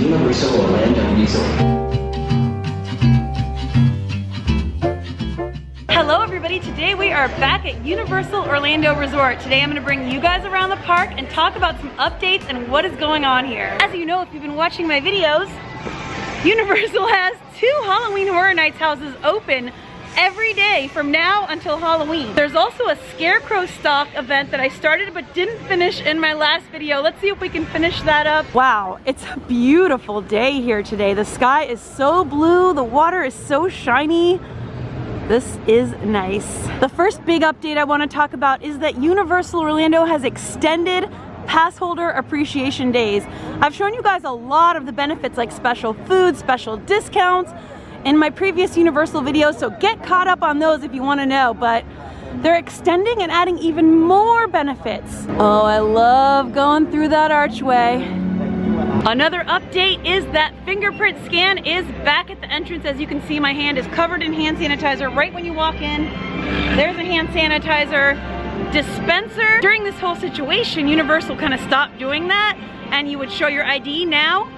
Universal Orlando Resort. Hello everybody, today we are back at Universal Orlando Resort. Today I'm going to bring you guys around the park and talk about some updates and what is going on here. As you know, if you've been watching my videos, Universal has 2 Halloween Horror Nights houses open every day from now until Halloween. There's also a Scarecrow Stalk event that I started but didn't finish in my last video. Let's see if we can finish that up. Wow, it's a beautiful day here today. The sky is so blue, the water is so shiny. This is nice. The first big update I want to talk about is that Universal Orlando has extended pass holder appreciation days. I've shown you guys a lot of the benefits like special food, special discounts in my previous Universal videos, so get caught up on those if you want to know, but they're extending and adding even more benefits. Oh, I love going through that archway. Another update is that fingerprint scan is back at the entrance. As you can see, my hand is covered in hand sanitizer right when you walk in. There's a hand sanitizer dispenser. During this whole situation, Universal kind of stopped doing that, and you would show your ID. Now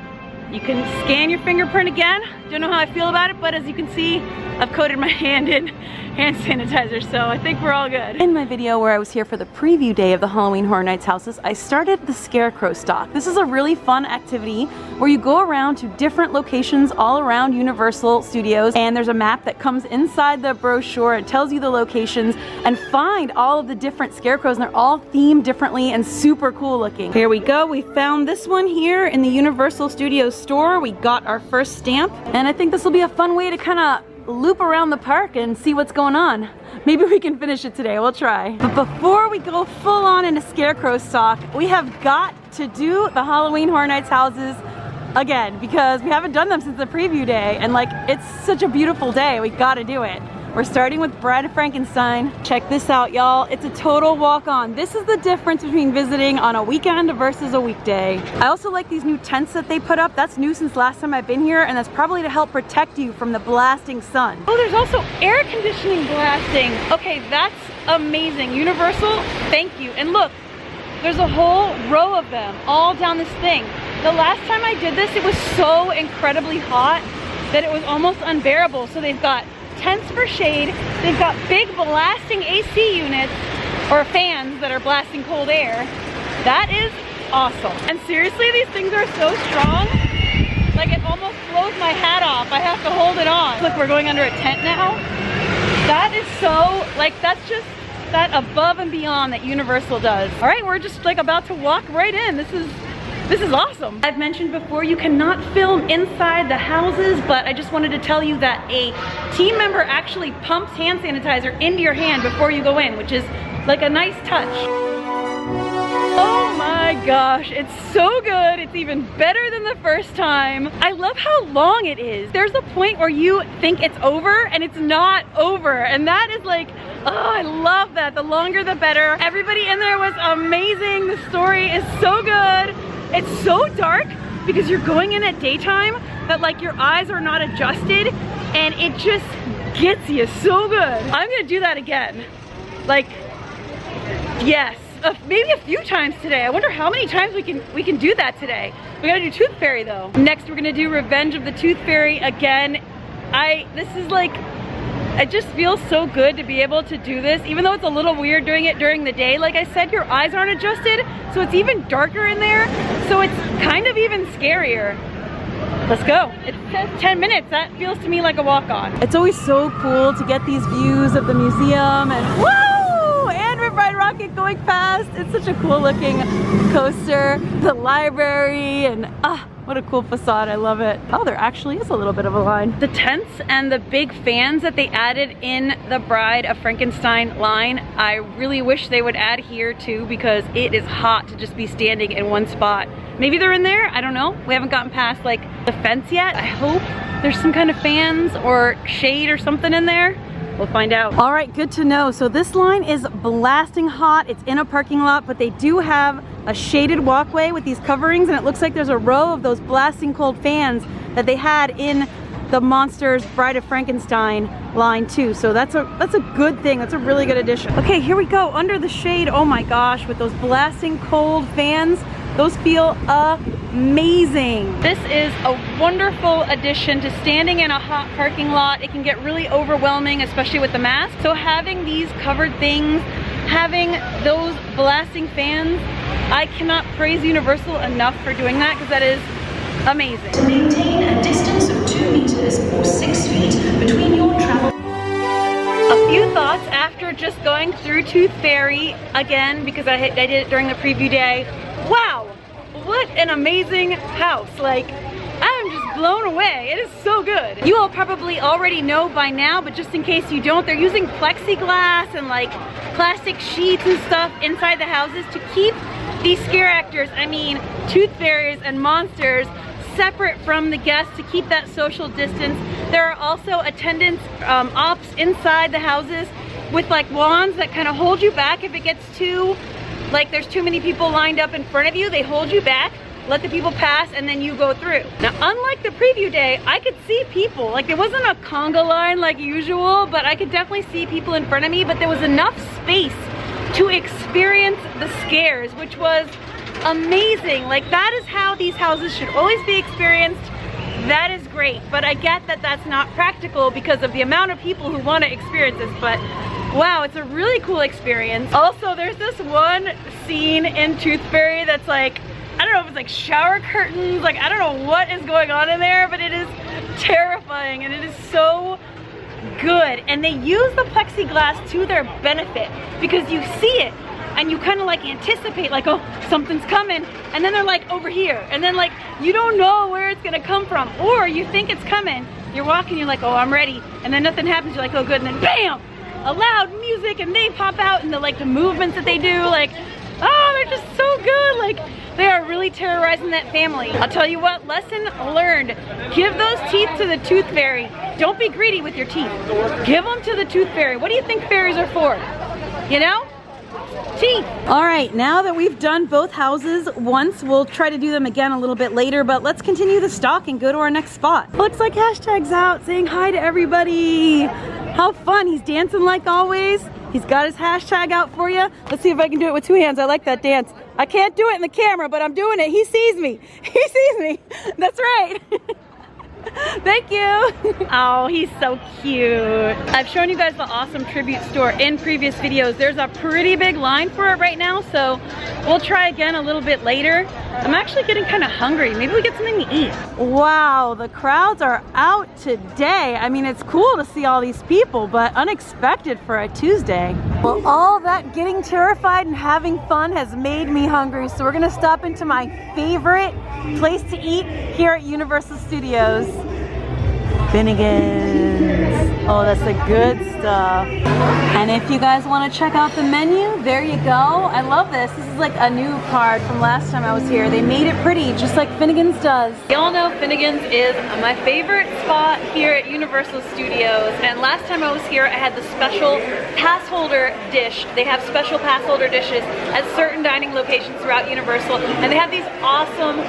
you can scan your fingerprint again. Don't know how I feel about it, but as you can see, I've coated my hand in hand sanitizer, so I think we're all good. In my video where I was here for the preview day of the Halloween Horror Nights houses, I started the Scarecrow Stalk. This is a really fun activity where you go around to different locations all around Universal Studios, and there's a map that comes inside the brochure and tells you the locations, and find all of the different scarecrows, and they're all themed differently and super cool looking. Here we go, we found this one here in the Universal Studios store. We got our first stamp, and I think this will be a fun way to kind of loop around the park and see what's going on. Maybe we can finish it today, we'll try. But before we go full on into Scarecrow Stalk, we have got to do the Halloween Horror Nights houses again, because we haven't done them since the preview day, and like, it's such a beautiful day, we gotta do it. We're starting with Bride of Frankenstein. Check this out, y'all. It's a total walk-on. This is the difference between visiting on a weekend versus a weekday. I also like these new tents that they put up. That's new since last time I've been here, and that's probably to help protect you from the blasting sun. Oh, there's also air conditioning blasting. Okay, that's amazing. Universal, thank you. And look, there's a whole row of them all down this thing. The last time I did this, it was so incredibly hot that it was almost unbearable. So they've got tents for shade, they've got big blasting AC units or fans that are blasting cold air. That is awesome. And seriously, these things are so strong, like it almost blows my hat off. I have to hold it on. Look, we're going under a tent now. That is so, like, that's just that above and beyond that Universal does. All right, we're just like about to walk right in. This is awesome. I've mentioned before you cannot film inside the houses, but I just wanted to tell you that a team member actually pumps hand sanitizer into your hand before you go in, which is like a nice touch. Oh my gosh, it's so good. It's even better than the first time. I love how long it is. There's a point where you think it's over and it's not over, and that is like, oh, I love that. The longer the better. Everybody in there was amazing. The story is so good. It's so dark because you're going in at daytime that like your eyes are not adjusted, and it just gets you so good. I'm gonna do that again. Like, yes, maybe a few times today. I wonder how many times we can do that today. We gotta do Tooth Fairy though. Next we're gonna do Revenge of the Tooth Fairy again. This is like, it just feels so good to be able to do this, even though it's a little weird doing it during the day. Like I said, your eyes aren't adjusted, so it's even darker in there, so it's kind of even scarier. Let's go. It says 10 minutes. That feels to me like a walk-on. It's always so cool to get these views of the museum, and woo! And Rip Ride Rocket going past. It's such a cool looking coaster. The library, and what a cool facade, I love it. Oh, there actually is a little bit of a line. The tents and the big fans that they added in the Bride of Frankenstein line, I really wish they would add here too, because it is hot to just be standing in one spot. Maybe they're in there, I don't know. We haven't gotten past like the fence yet. I hope there's some kind of fans or shade or something in there. We'll find out. All right, good to know. So this line is blasting hot. It's in a parking lot, but they do have a shaded walkway with these coverings, and it looks like there's a row of those blasting cold fans that they had in the Monsters Bride of Frankenstein line too. So that's a good thing. That's a really good addition. Okay, here we go under the shade. Oh my gosh, with those blasting cold fans. Those feel amazing. This is a wonderful addition to standing in a hot parking lot. It can get really overwhelming, especially with the mask. So having these covered things, having those blasting fans, I cannot praise Universal enough for doing that because that is amazing. To maintain a distance of 2 meters or 6 feet between your travel. A few thoughts after just going through Tooth Fairy again, because I did it during the preview day. Wow, what an amazing house. Like, I'm just blown away. It is so good. You all probably already know by now, but just in case you don't, they're using plexiglass and like plastic sheets and stuff inside the houses to keep these scare actors, I mean tooth fairies and monsters, separate from the guests to keep that social distance. There are also attendants, ops inside the houses with like wands that kind of hold you back if it gets too, like there's too many people lined up in front of you. They hold you back, let the people pass, and then you go through. Now, unlike the preview day, I could see people. Like, there wasn't a conga line like usual, but I could definitely see people in front of me, but there was enough space to experience the scares, which was amazing. Like, that is how these houses should always be experienced. That is great, but I get that that's not practical because of the amount of people who want to experience this, but wow, it's a really cool experience. Also, there's this one scene in Tooth Fairy that's like, I don't know if it's like shower curtains, like I don't know what is going on in there, but it is terrifying and it is so good. And they use the plexiglass to their benefit because you see it and you kind of like anticipate like, oh, something's coming, and then they're like over here, and then like you don't know where it's gonna come from, or you think it's coming, you're walking, you're like, oh, I'm ready, and then nothing happens, you're like, oh good, and then bam, a loud music and they pop out, and the movements that they do, like, oh, they're just so good. Like, they are really terrorizing that family. I'll tell you what, lesson learned. Give those teeth to the Tooth Fairy. Don't be greedy with your teeth. Give them to the Tooth Fairy. What do you think fairies are for? You know? Teeth. All right, now that we've done both houses once, we'll try to do them again a little bit later, but let's continue the stalk and go to our next spot. Looks like hashtag's out saying hi to everybody. How fun. He's dancing like always. He's got his hashtag out for you. Let's see if I can do it with 2 hands. I like that dance. I can't do it in the camera, but I'm doing it. He sees me. He sees me. That's right. Thank you. Oh, he's so cute. I've shown you guys the awesome tribute store in previous videos. There's a pretty big line for it right now, so we'll try again a little bit later. I'm actually getting kind of hungry. Maybe we get something to eat. Wow, the crowds are out today. I mean, it's cool to see all these people, but unexpected for a Tuesday. Well, all that getting terrified and having fun has made me hungry, so we're gonna stop into my favorite place to eat here at Universal Studios. Finnegan's. Oh, that's the good stuff. And if you guys want to check out the menu, there you go. I love this. This is like a new card from last time I was here. They made it pretty, just like Finnegan's does. Y'all know Finnegan's is my favorite spot here at Universal Studios. And last time I was here, I had the special pass holder dish. They have special pass holder dishes at certain dining locations throughout Universal. And they have these awesome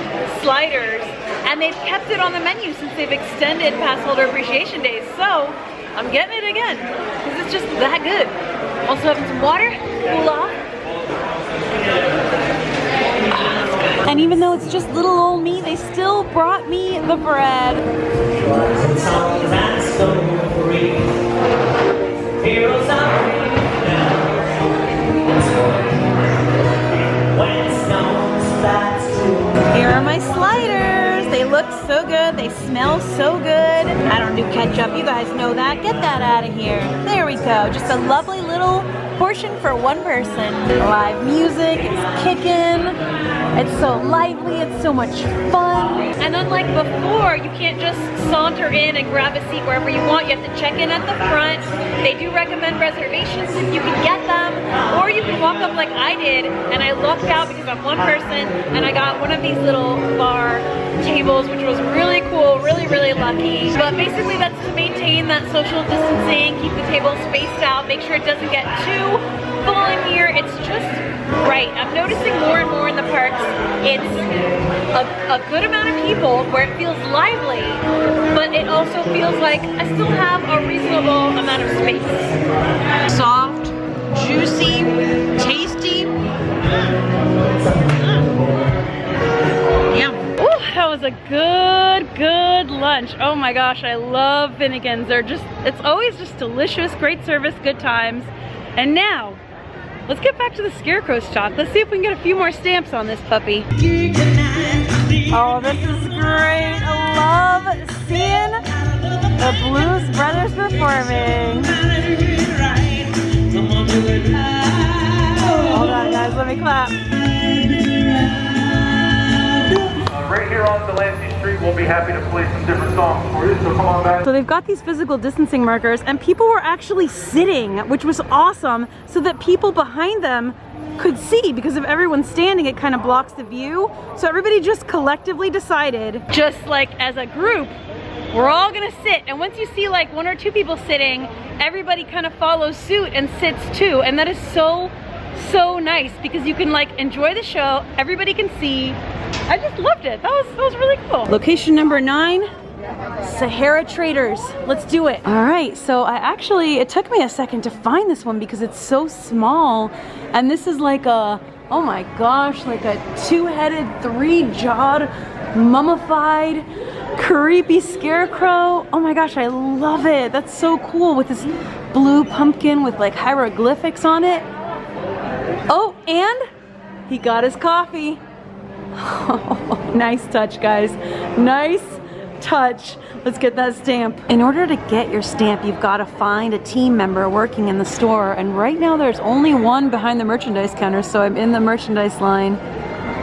sliders. And they've kept it on the menu since they've extended pass holder appreciation days. So I'm getting it again because it's just that good. Also having some water, cool off. Oh, that's good. And even though it's just little old me, they still brought me the bread. Here are my sliders. They look so good. They smell so good. I don't do ketchup. You guys know that. Get that out of here. There we go. Just a lovely little portion for one person. Live music. It's kicking. It's so lively. It's so much fun. And unlike before, you can't just saunter in and grab a seat wherever you want. You have to check in at the front. They do recommend reservations if you can get them. Or you can walk up like I did, and I lucked out because I'm one person, and I got one of these little bar tables, which was really cool, really, really lucky. But basically that's to maintain that social distancing, keep the table spaced out, make sure it doesn't get too full in here. It's just right. I'm noticing more and more in the parks, it's a good amount of people where it feels lively, but it also feels like I still have a reasonable amount of space. Soft, juicy, tasty. was a good lunch. Oh my gosh, I love Finnegan's. It's always just delicious, great service, good times. And now, let's get back to the Scarecrow Stalk. Let's see if we can get a few more stamps on this puppy. Oh, this is great. I love seeing the Blues Brothers performing. Hold on guys, let me clap. Right here on Delancey Street, we'll be happy to play some different songs for you, so come on back. So they've got these physical distancing markers and people were actually sitting, which was awesome, so that people behind them could see, because if everyone's standing, it kind of blocks the view. So everybody just collectively decided, just like as a group, we're all gonna sit. And once you see like 1 or 2 people sitting, everybody kind of follows suit and sits too. And that is so nice because you can like enjoy the show, everybody can see. I just loved it. That was really cool. Location number 9, Sahara Traders. Let's do it. All right, so it took me a second to find this one because it's so small. And this is like a, oh my gosh, like a 2-headed, 3-jawed, mummified, creepy scarecrow. Oh my gosh, I love it. That's so cool with this blue pumpkin with like hieroglyphics on it. Oh, and he got his coffee. Oh, nice touch, guys. Nice touch. Let's get that stamp. In order to get your stamp, you've got to find a team member working in the store. And right now there's only one behind the merchandise counter, so I'm in the merchandise line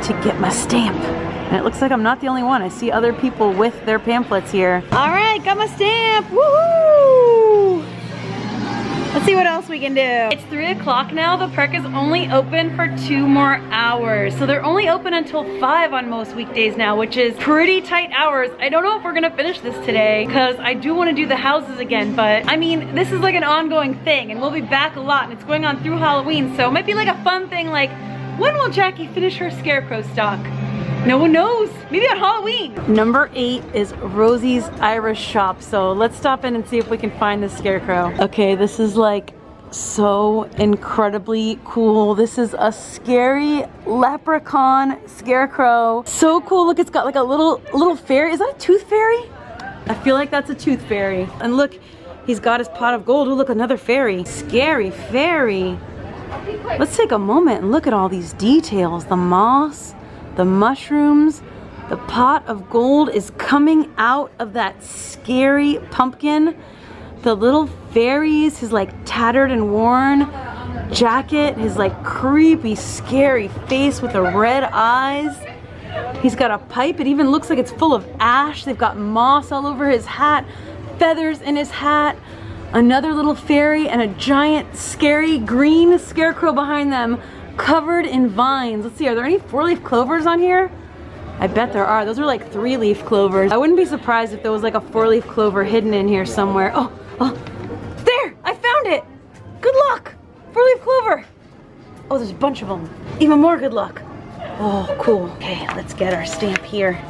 to get my stamp. And it looks like I'm not the only one. I see other people with their pamphlets here. All right, got my stamp. Woohoo! Let's see what else we can do. It's 3 o'clock now. The park is only open for 2 more hours. So they're only open until 5 on most weekdays now, which is pretty tight hours. I don't know if we're gonna finish this today because I do want to do the houses again, but I mean, this is like an ongoing thing and we'll be back a lot and it's going on through Halloween. So it might be like a fun thing like, when will Jackie finish her Scarecrow Stalk? No one knows. Maybe on Halloween. Number 8 is Rosie's Irish Shop. So let's stop in and see if we can find the scarecrow. Okay, this is like so incredibly cool. This is a scary leprechaun scarecrow. So cool. Look, it's got like a little fairy. Is that a tooth fairy? I feel like that's a tooth fairy. And look, he's got his pot of gold. Oh, look, another fairy. Scary fairy. Let's take a moment and look at all these details. The moss, the mushrooms, the pot of gold is coming out of that scary pumpkin. The little fairies, his like tattered and worn jacket, his like creepy, scary face with the red eyes. He's got a pipe. It even looks like it's full of ash. They've got moss all over his hat, feathers in his hat. Another little fairy and a giant, scary green scarecrow behind them, covered in vines. Let's see, are there any 4-leaf clovers on here? I bet there are. Those are like 3-leaf clovers. I wouldn't be surprised if there was like a 4-leaf clover hidden in here somewhere. Oh, there, I found it. Good luck, 4-leaf clover. Oh, there's a bunch of them. Even more good luck. Oh, cool. Okay, let's get our stamp here.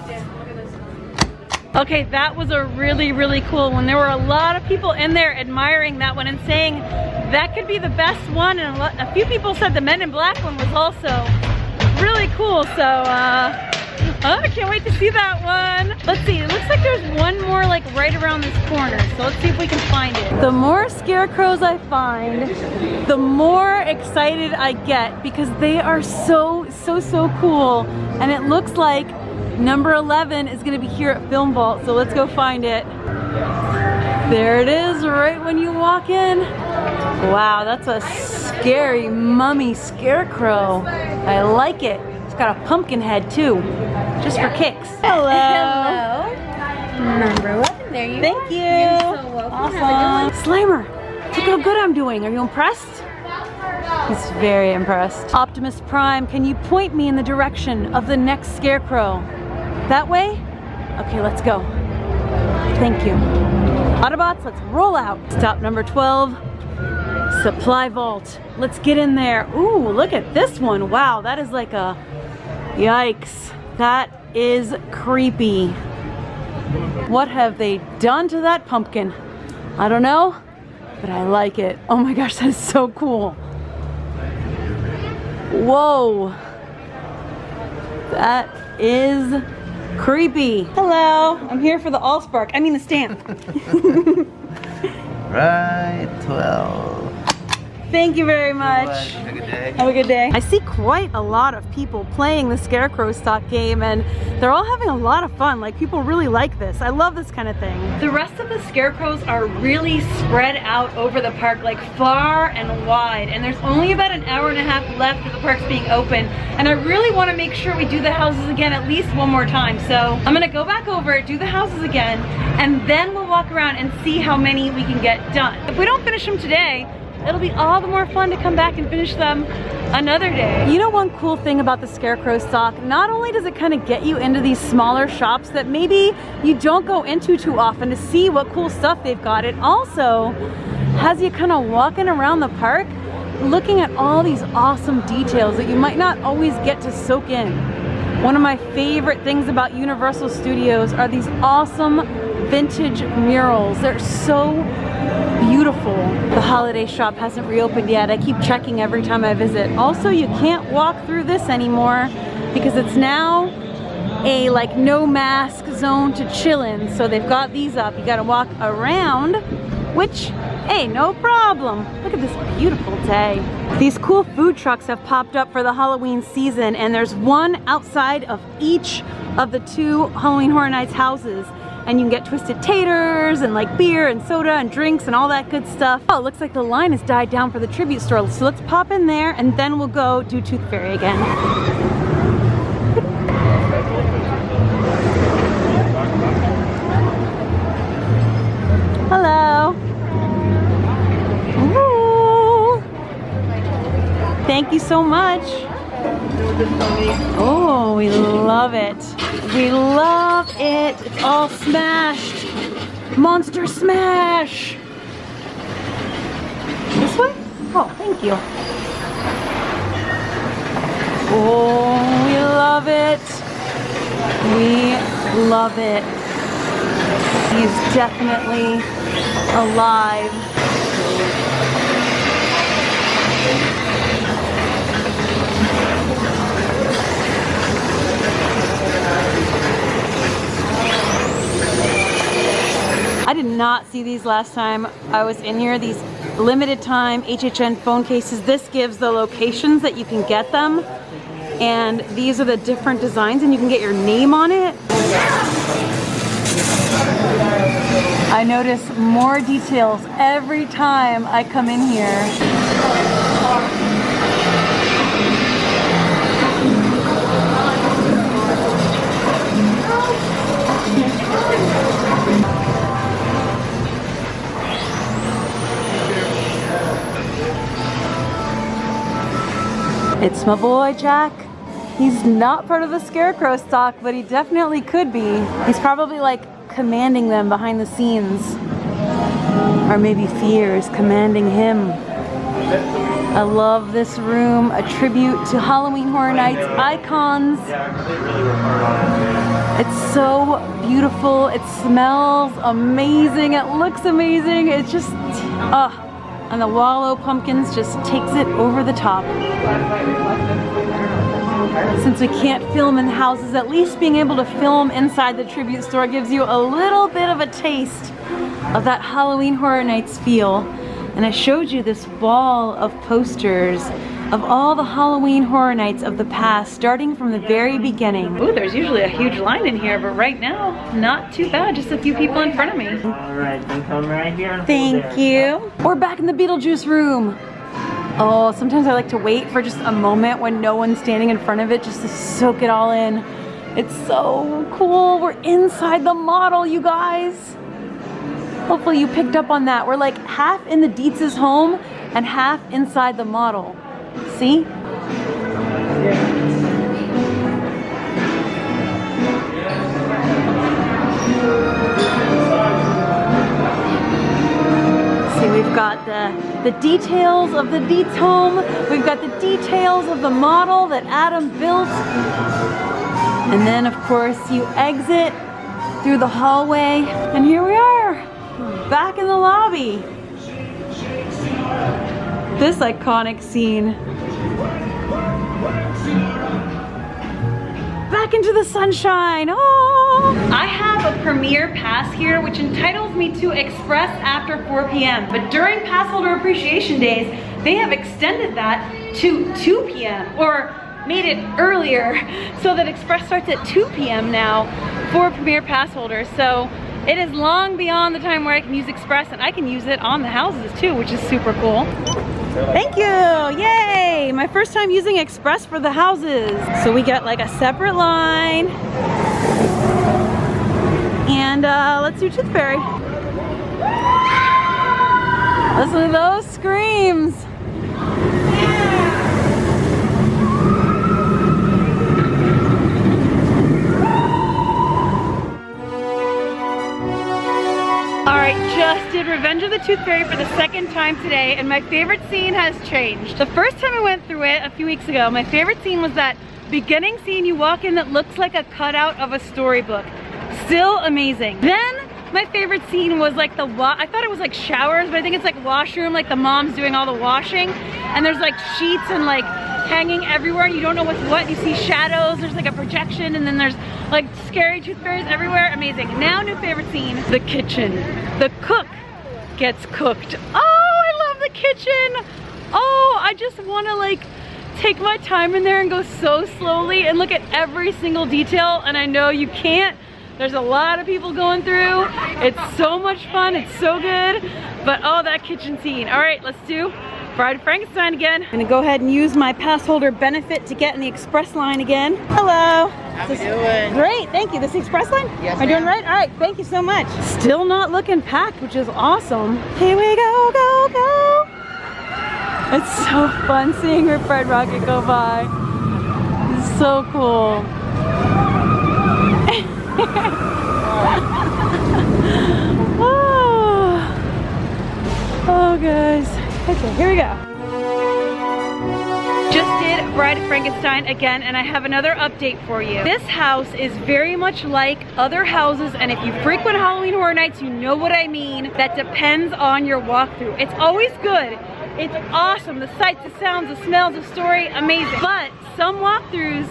Okay, that was a really cool one. There were a lot of people in there admiring that one and saying that could be the best one, and a few people said the Men in Black one was also really cool, so I can't wait to see that one. Let's see, it looks like there's one more like right around this corner, so let's see if we can find it. The more scarecrows I find, the more excited I get because they are so cool, and it looks like number 11 is gonna be here at Film Vault, so let's go find it. There it is, right when you walk in. Wow, that's a scary mummy scarecrow. I like it. It's got a pumpkin head too, just for kicks. Hello. Hello. Number 11, there you Thank are. you. You're so welcome. Awesome. Slimer, look how good I'm doing. Are you impressed? He's very impressed. Optimus Prime, can you point me in the direction of the next scarecrow? That way? Okay, let's go. Thank you. Autobots, let's roll out. Stop number 12, Supply Vault. Let's get in there. Ooh, look at this one. Wow, that is like a, yikes. That is creepy. What have they done to that pumpkin? I don't know, but I like it. Oh my gosh, that is so cool. Whoa. That is Creepy. Hello, I'm here for the Allspark. I mean the stamp. Right, 12. Thank you very much. Have a good day. Have a good day. I see quite a lot of people playing the Scarecrow Stalk game, and they're all having a lot of fun. Like, people really like this. I love this kind of thing. The rest of the scarecrows are really spread out over the park, like far and wide, and there's only about an hour and a half left of the park's being open, and I really want to make sure we do the houses again at least one more time. So I'm gonna go back over, do the houses again, and then we'll walk around and see how many we can get done. If we don't finish them today, it'll be all the more fun to come back and finish them another day. You know, one cool thing about the Scarecrow Stalk, not only does it kind of get you into these smaller shops that maybe you don't go into too often to see what cool stuff they've got, it also has you kind of walking around the park looking at all these awesome details that you might not always get to soak in. One of my favorite things about Universal Studios are these awesome vintage murals. They're so beautiful. The holiday shop hasn't reopened yet. I keep checking every time I visit. Also, you can't walk through this anymore because it's now a like no mask zone to chill in. So they've got these up. You gotta walk around, which, hey, no problem. Look at this beautiful day. These cool food trucks have popped up for the Halloween season, and there's one outside of each of the 2 Halloween Horror Nights houses. And you can get twisted taters and like beer and soda and drinks and all that good stuff. Oh, it looks like the line has died down for the tribute store. So let's pop in there and then we'll go do Tooth Fairy again. Hello. Ooh. Thank you so much. Oh, we love it. We love it. It's all smashed. Monster smash. This way? Oh, thank you. Oh, we love it. We love it. He's definitely alive. I did not see these last time I was in here. These limited time HHN phone cases. This gives the locations that you can get them. And these are the different designs and you can get your name on it. I notice more details every time I come in here. It's my boy, Jack. He's not part of the Scarecrow Stalk, but he definitely could be. He's probably like commanding them behind the scenes. Or maybe fear is commanding him. I love this room, a tribute to Halloween Horror Nights icons. It's so beautiful, it smells amazing, it looks amazing, it's just, and the Wallow pumpkins just takes it over the top. Since we can't film in the houses, at least being able to film inside the tribute store gives you a little bit of a taste of that Halloween Horror Nights feel. And I showed you this wall of posters of all the Halloween Horror Nights of the past, starting from the very beginning. Ooh, there's usually a huge line in here, but right now, not too bad, just a few people in front of me. All right, then come right here. Thank you. We're back in the Beetlejuice room. Oh, sometimes I like to wait for just a moment when no one's standing in front of it just to soak it all in. It's so cool. We're inside the model, you guys. Hopefully you picked up on that. We're like half in the Dietz's home and half inside the model. See? See, we've got the details of the Dietz home. We've got the details of the model that Adam built. And then, of course, you exit through the hallway. And here we are, back in the lobby. This iconic scene. Back back into the sunshine. Oh! I have a premier pass here which entitles me to express after 4 p.m. But during pass holder appreciation days, they have extended that to 2 p.m. or made it earlier so that express starts at 2 p.m. now for premier pass holders. So it is long beyond the time where I can use express, and I can use it on the houses too, which is super cool. Thank you, yay! My first time using express for the houses. So we got like a separate line. And let's do Tooth Fairy. Listen to those screams. Alright, just did Revenge of the Tooth Fairy for the second time today, and my favorite scene has changed. The first time I went through it a few weeks ago, my favorite scene was that beginning scene you walk in that looks like a cutout of a storybook. Still amazing. Then my favorite scene was like I thought it was like showers, but I think it's like washroom, like the mom's doing all the washing, and there's like sheets and like hanging everywhere. You don't know what's what. You see shadows, there's like a projection, and then there's like scary tooth fairies everywhere. Amazing. Now new favorite scene, the kitchen. The cook gets cooked. Oh, I love the kitchen. Oh, I just want to like take my time in there and go so slowly and look at every single detail, and I know you can't. There's a lot of people going through. It's so much fun, it's so good. But oh, that kitchen scene. All right, let's do Bride of Frankenstein again. I'm gonna go ahead and use my pass holder benefit to get in the express line again. Hello. How you doing? Great, thank you. This is the express line? Yes, Am I doing right? All right, thank you so much. Still not looking packed, which is awesome. Here we go, go, go. It's so fun seeing Rip Ride Rocket go by. It's so cool. Oh guys. Okay, here we go. Just did Bride of Frankenstein again, and I have another update for you. This house is very much like other houses, and if you frequent Halloween Horror Nights, you know what I mean. That depends on your walkthrough. It's always good. It's awesome. The sights, the sounds, the smells, the story, amazing. But some walkthroughs,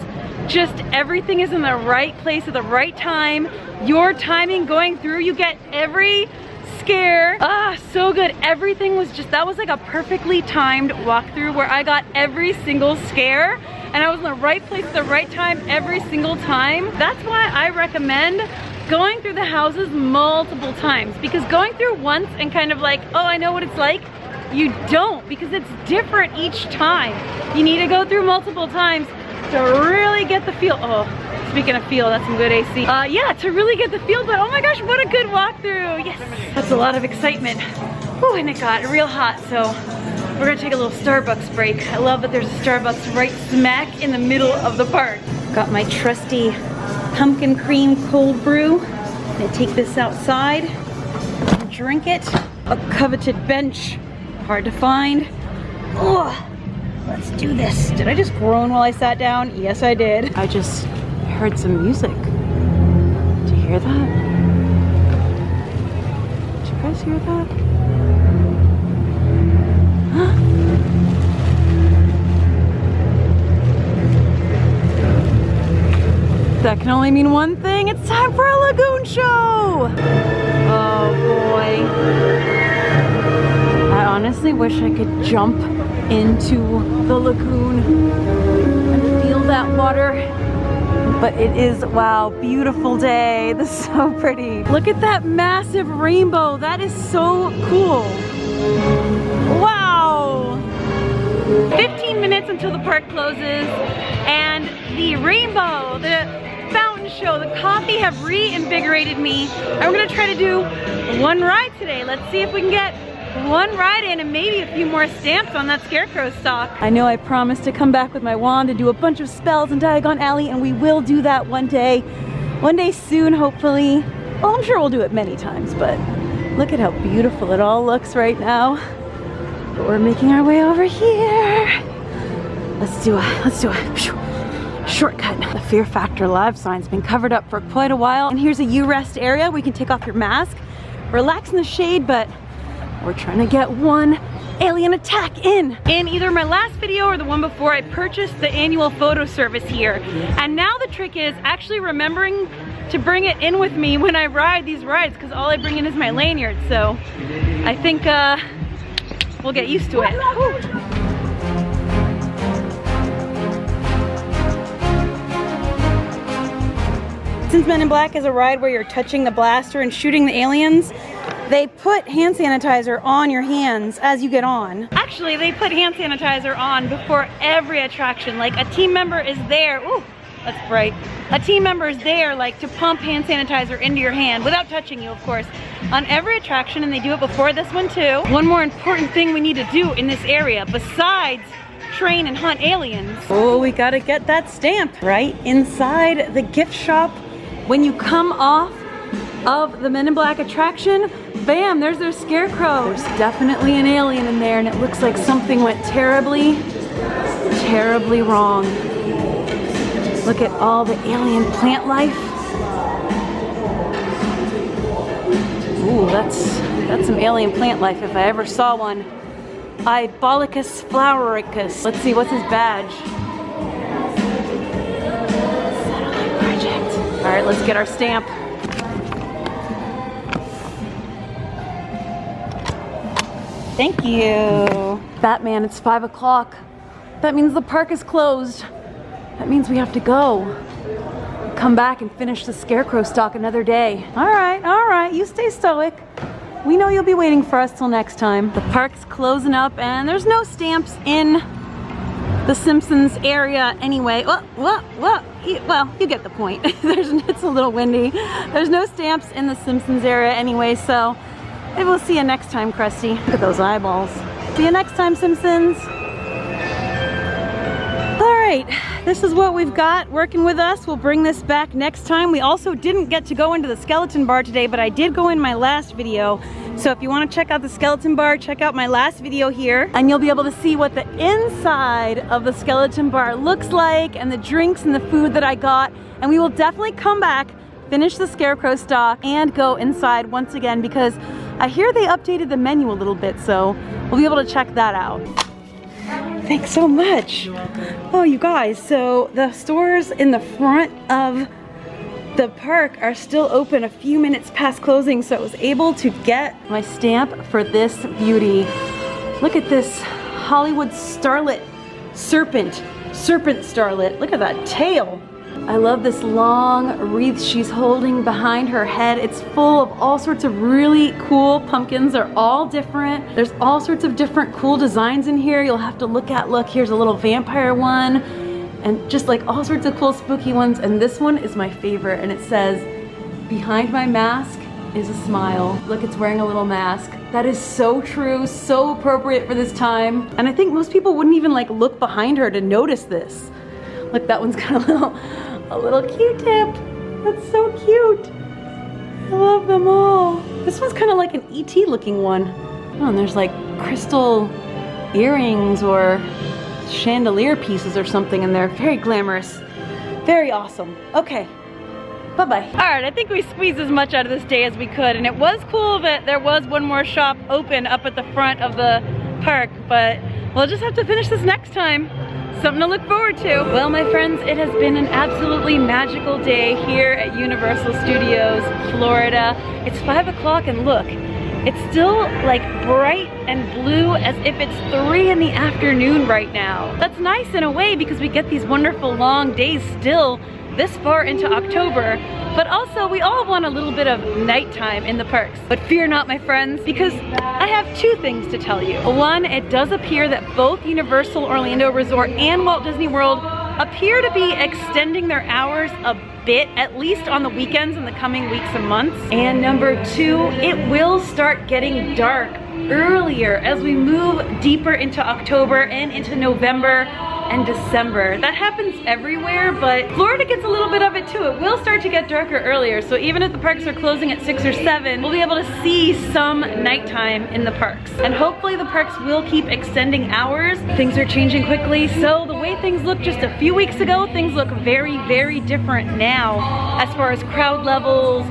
just everything is in the right place at the right time. Your timing going through, you get every scare. Ah, so good. Everything was just, that was like a perfectly timed walkthrough where I got every single scare, and I was in the right place at the right time every single time. That's why I recommend going through the houses multiple times, because going through once and kind of like, oh, I know what it's like, you don't, because it's different each time. You need to go through multiple times to really get the feel. Oh, speaking of feel, that's some good AC. Yeah, to really get the feel, but oh my gosh, what a good walkthrough. Yes, that's a lot of excitement. Whew, and it got real hot, so we're gonna take a little Starbucks break. I love that there's a Starbucks right smack in the middle of the park. Got my trusty pumpkin cream cold brew. I'm gonna take this outside and drink it. A coveted bench, hard to find. Oh, let's do this. Did I just groan while I sat down? Yes, I did. I just heard some music. Did you hear that? Did you guys hear that? Huh? That can only mean one thing. It's time for a Lagoon show! Oh boy. I honestly wish I could jump into the lagoon and feel that water. But it is, wow, beautiful day. This is so pretty. Look at that massive rainbow. That is so cool. Wow. 15 minutes until the park closes, and the rainbow, the fountain show, the coffee have reinvigorated me. And we're gonna try to do one ride today. Let's see if we can get one ride in and maybe a few more stamps on that Scarecrow Stalk. I know I promised to come back with my wand and do a bunch of spells in Diagon Alley, and we will do that one day soon, hopefully. Well, I'm sure we'll do it many times, but look at how beautiful it all looks right now. But we're making our way over here. Let's do a shortcut. The Fear Factor Live sign's been covered up for quite a while, and here's a you rest area where you can take off your mask, relax in the shade, but We're trying to get one alien attack in. In either my last video or the one before, I purchased the annual photo service here. And now the trick is actually remembering to bring it in with me when I ride these rides, because all I bring in is my lanyard. So I think we'll get used to it. Whew. Since Men in Black is a ride where you're touching the blaster and shooting the aliens, they put hand sanitizer on your hands as you get on. Actually, they put hand sanitizer on before every attraction. Like, a team member is there. Ooh, that's bright. A team member is there, like, to pump hand sanitizer into your hand without touching you, of course, on every attraction, and they do it before this one too. One more important thing we need to do in this area besides train and hunt aliens. Oh, we gotta get that stamp right inside the gift shop. When you come off of the Men in Black attraction, bam, there's their Scarecrow. There's definitely an alien in there, and it looks like something went terribly, terribly wrong. Look at all the alien plant life. Ooh, that's some alien plant life if I ever saw one. Ibolicus flowericus. Let's see, what's his badge? Satellite project. All right, let's get our stamp. Thank you. Batman, it's 5 o'clock. That means the park is closed. That means we have to go. Come back and finish the Scarecrow Stalk another day. All right, you stay stoic. We know you'll be waiting for us till next time. The park's closing up and there's no stamps in the Simpsons area anyway. Well, you get the point. It's a little windy. There's no stamps in the Simpsons area anyway, so maybe we'll see you next time, Krusty. Look at those eyeballs. See you next time, Simpsons. All right, this is what we've got working with us. We'll bring this back next time. We also didn't get to go into the skeleton bar today, but I did go in my last video. So if you want to check out the skeleton bar, check out my last video here, and you'll be able to see what the inside of the skeleton bar looks like and the drinks and the food that I got. And we will definitely come back, finish the Scarecrow Stalk, and go inside once again, because I hear they updated the menu a little bit, so we'll be able to check that out. Thanks so much. Oh, you guys, so the stores in the front of the park are still open a few minutes past closing, so I was able to get my stamp for this beauty. Look at this Hollywood starlet serpent starlet. Look at that tail. I love this long wreath she's holding behind her head. It's full of all sorts of really cool pumpkins. They're all different. There's all sorts of different cool designs in here you'll have to look at. Look, here's a little vampire one, and just like all sorts of cool spooky ones. And this one is my favorite, and it says, "Behind my mask is a smile." Look, it's wearing a little mask. That is so true, so appropriate for this time. And I think most people wouldn't even like look behind her to notice this. Look, that one's got a little Q-tip. That's so cute. I love them all. This one's kind of like an ET looking one. Oh, and there's like crystal earrings or chandelier pieces or something in there. Very glamorous. Very awesome. Okay. Bye-bye. All right, I think we squeezed as much out of this day as we could, and it was cool that there was one more shop open up at the front of the park, but we'll just have to finish this next time. Something to look forward to. Well, my friends, it has been an absolutely magical day here at Universal Studios, Florida. It's 5 o'clock and look, it's still like bright and blue as if it's 3 in the afternoon right now. That's nice in a way because we get these wonderful long days still this far into October, but also we all want a little bit of nighttime in the parks. But fear not, my friends, because I have 2 things to tell you. One, it does appear that both Universal Orlando Resort and Walt Disney World appear to be extending their hours a bit, at least on the weekends in the coming weeks and months. And number 2, it will start getting dark earlier as we move deeper into October and into November. and December. That happens everywhere, but Florida gets a little bit of it too. It will start to get darker earlier, so even if the parks are closing at 6 or 7, we'll be able to see some nighttime in the parks. And hopefully the parks will keep extending hours. Things are changing quickly, so the way things looked just a few weeks ago, things look very, very different now as far as crowd levels,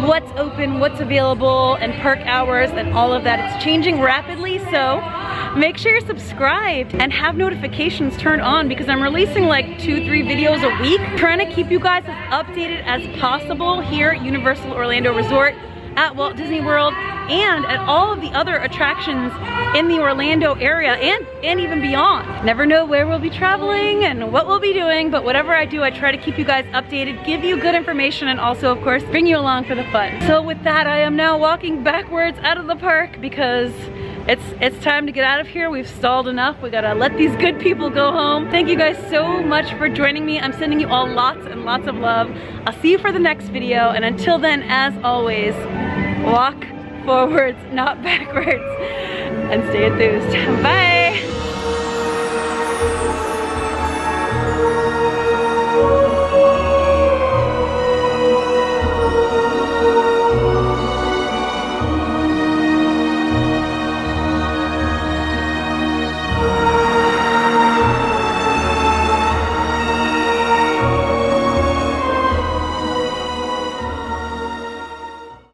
what's open, what's available, and park hours, and all of that. It's changing rapidly, so make sure you're subscribed and have notifications turned on because I'm releasing like 2-3 videos a week, trying to keep you guys as updated as possible here at Universal Orlando Resort, at Walt Disney World, and at all of the other attractions in the Orlando area and even beyond. Never know where we'll be traveling and what we'll be doing, but whatever I do, I try to keep you guys updated, give you good information, and also, of course, bring you along for the fun. So with that, I am now walking backwards out of the park because it's time to get out of here. We've stalled enough. We gotta let these good people go home. Thank you guys so much for joining me. I'm sending you all lots and lots of love. I'll see you for the next video, and until then, as always, walk forwards, not backwards, and stay enthused. Bye!